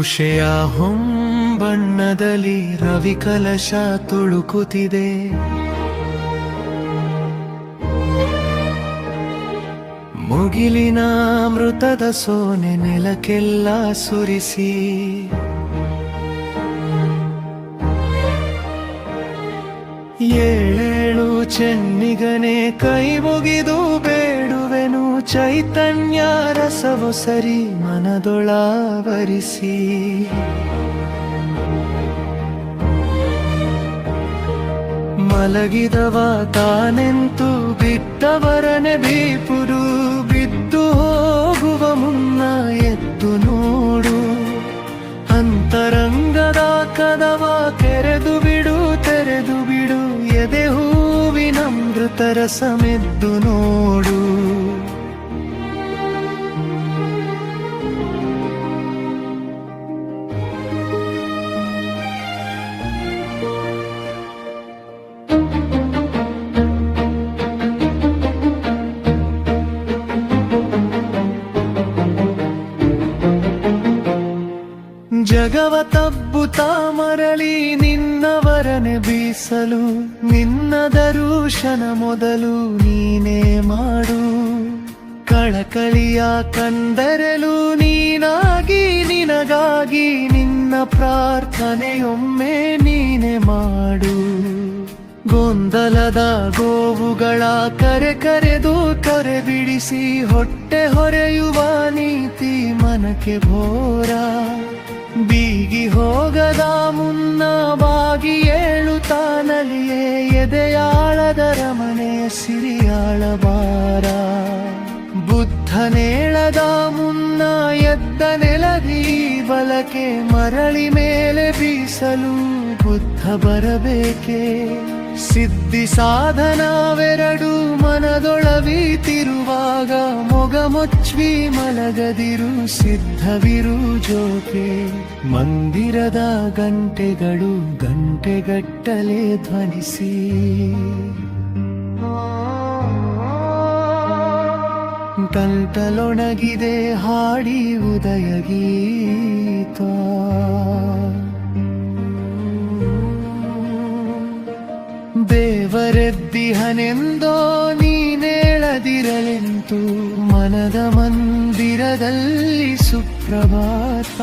ಉಷೆಯ ಹೊಂಬಣ್ಣದಲ್ಲಿ ರವಿ ಕಲಶ ತುಳುಕುತ್ತಿದೆ. ಮುಗಿಲಿನ ಅಮೃತದ ಸೋನೆ ನೆಲಕ್ಕೆಲ್ಲ ಸುರಿಸಿ, ಏಳೇಳು ಚೆನ್ನಿಗನೆ ಕೈ ಮುಗಿದು ಬೇಡುವೆನು. ಚೈತನ್ಯ ರಸವು ಸರಿ ಮನದೊಳಾವರಿಸಿ, ಮಲಗಿದವ ತಾನೆಂತು ಬಿದ್ದವರನೆ ಬೀಪುರು. ಬಿದ್ದು ಹೋಗುವ ಮುನ್ನ ಎದ್ದು ನೋಡು, ಅಂತರಂಗದ ಕದವ ತೆರೆದು ಬಿಡು, ತೆರೆದು ಬಿಡು. ಎದೆ ಹೂವಿನಮೃತ ರಸಮೆದ್ದು ನೋಡು. ಜಗವ ತಬ್ಬುತ್ತಾ ಮರಳಿ ನಿನ್ನವರನೆ ಬೀಸಲು, ನಿನ್ನ ದರುಶನ ಮೊದಲು ನೀನೇ ಮಾಡು. ಕಳಕಳಿಯ ಕಂದರಲು ನೀನಾಗಿ, ನಿನಗಾಗಿ ನಿನ್ನ ಪ್ರಾರ್ಥನೆಯೊಮ್ಮೆ ನೀನೆ ಮಾಡು. ಗೊಂದಲದ ಗೋವುಗಳ ಕರೆ ಕರೆದು ಕರೆ ಬಿಡಿಸಿ, ಹೊಟ್ಟೆ ಹೊರೆಯುವ ನೀತಿ ಮನಕ್ಕೆ ಭೋರ. ಬೀಗಿ ಹೋಗದ ಮುನ್ನ ಬಾಗಿ ಏಳುತ್ತಾನಲಿಯೇ, ಎದೆಯಾಳದ ರಮಣೆಯ ಸಿರಿಯಾಳಬಾರ. ಬುದ್ಧನೇಳದ ಮುನ್ನ ಎದ್ದ ನೆಲದಿ ಬಲಕೆ, ಮರಳಿ ಮೇಲೆ ಬೀಸಲು ಬುದ್ಧ ಬರಬೇಕೆ. ಸಿದ್ಧಿ ಸಾಧನವೆರಡು ಮನದೊಳವೀತಿರುವಾಗ, ಮೊಗ ಮುಚ್ವಿ ಮಲಗದಿರು, ಸಿದ್ಧವಿರು ಜೋಕೆ. ಮಂದಿರದ ಗಂಟೆಗಳು ಗಂಟೆಗಟ್ಟಲೆ ಧ್ವನಿಸಿ, ತಲ್ತಲೊಣಗಿದೆ ಹಾಡಿ ಉದಯ ಗೀತ. ದೇವರೆದ್ದಿಹನೆಂದೋ ನೀನೇಳದಿರಲೆಂತು, ಮನದ ಮಂದಿರದಲ್ಲಿ ಸುಪ್ರಭಾತ.